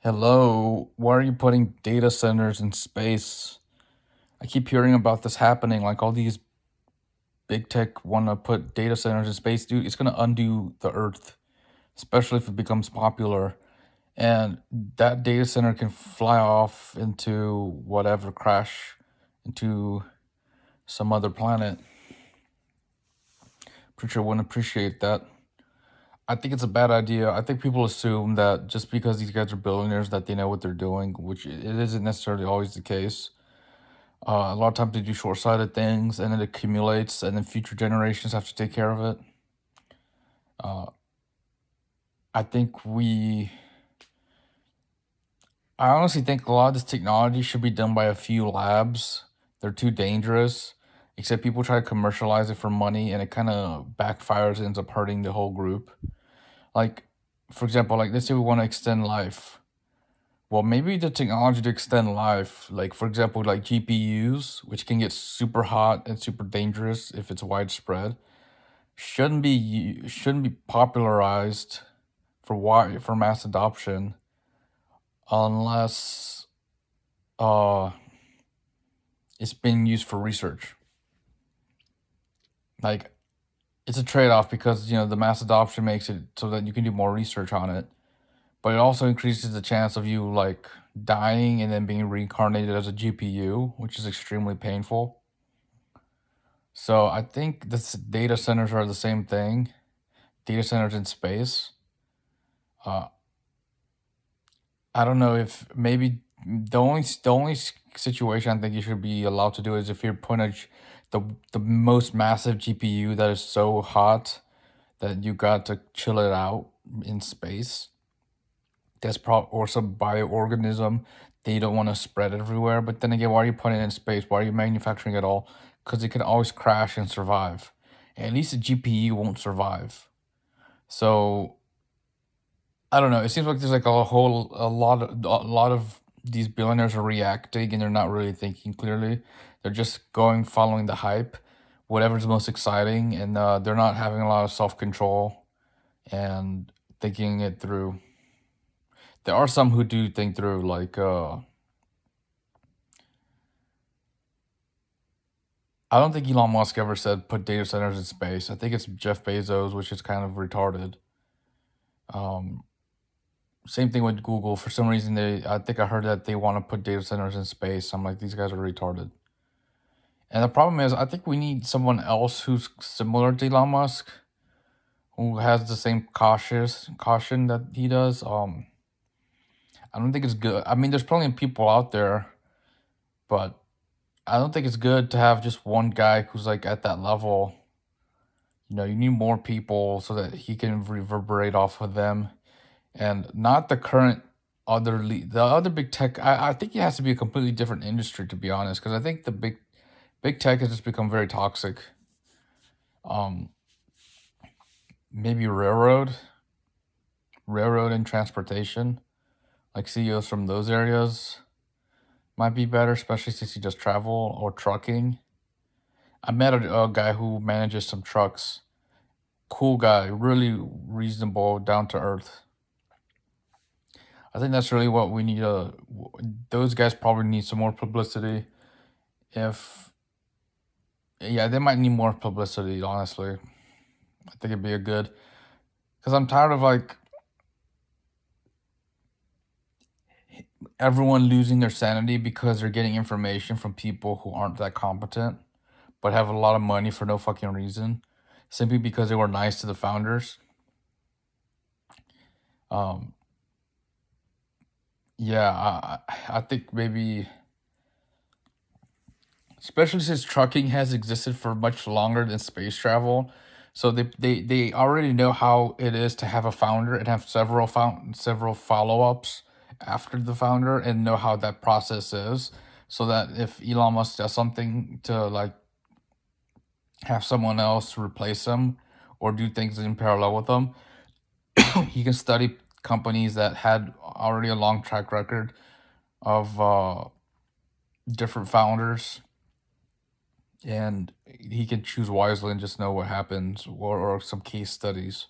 Hello, why are you putting data centers in space? I keep hearing about this happening. Like all these big tech want to put data centers in space, dude. It's gonna undo the Earth, especially if it becomes popular. And that data center can fly off into whatever, crash into some other planet. Pretty sure wouldn't appreciate that. I think it's a bad idea. I think people assume that just because these guys are billionaires that they know what they're doing, which it isn't necessarily always the case. A lot of times they do short-sighted things, and it accumulates, and then future generations have to take care of it. Uh, I think I honestly think a lot of this technology should be done by a few labs. They're too dangerous, except people try to commercialize it for money, and it kind of backfires and ends up hurting the whole group. Like, for example, like let's say we want to extend life. Well, maybe the technology to extend life, like for example, like GPUs, which can get super hot and super dangerous if it's widespread, shouldn't be popularized for mass adoption unless uh it's being used for research. Like it's a trade-off because the mass adoption makes it so that you can do more research on it, but it also increases the chance of you like dying and then being reincarnated as a GPU, which is extremely painful. So I think this data centers are the same thing. Data centers in space. Uh, I don't know if maybe the only situation I think you should be allowed to do is if you're putting the most massive GPU that is so hot that you got to chill it out in space. That's or some bioorganism that you don't want to spread everywhere. But then again, why are you putting it in space? Why are you manufacturing it all? Because it can always crash and survive. At least the GPU won't survive. So I don't know. It seems like there's like a lot of these billionaires are reacting and they're not really thinking clearly. They're just going following the hype, whatever's most exciting, and they're not having a lot of self control and thinking it through. There are some who do think through, like I don't think Elon Musk ever said put data centers in space. I think it's Jeff Bezos, which is kind of retarded. Um, Same thing with Google. For some reason, I think I heard that they want to put data centers in space. I'm like, these guys are retarded. And the problem is, I think we need someone else who's similar to Elon Musk, who has the same caution that he does. I don't think it's good. I mean, there's plenty of people out there, but I don't think it's good to have just one guy who's like at that level. You need more people so that he can reverberate off of them, and not the current the other big tech. I think it has to be a completely different industry, to be honest, because I think the big tech has just become very toxic. Um, Maybe railroad and transportation, like CEOs from those areas might be better, especially since you just travel, or trucking. I met a guy who manages some trucks. Cool guy, really reasonable, down to earth. I think that's really what we need. Those guys probably need some more publicity. If Yeah, they might need more publicity. Honestly, I think it'd be a good, because I'm tired of like everyone losing their sanity because they're getting information from people who aren't that competent, but have a lot of money for no fucking reason, simply because they were nice to the founders. Um, yeah, I think maybe, especially since trucking has existed for much longer than space travel. So they already know how it is to have a founder and have several follow-ups after the founder, and know how that process is, so that if Elon Musk does something to like have someone else replace him or do things in parallel with them, he can study companies that had already a long track record of different founders, and he can choose wisely and just know what happens, or some case studies.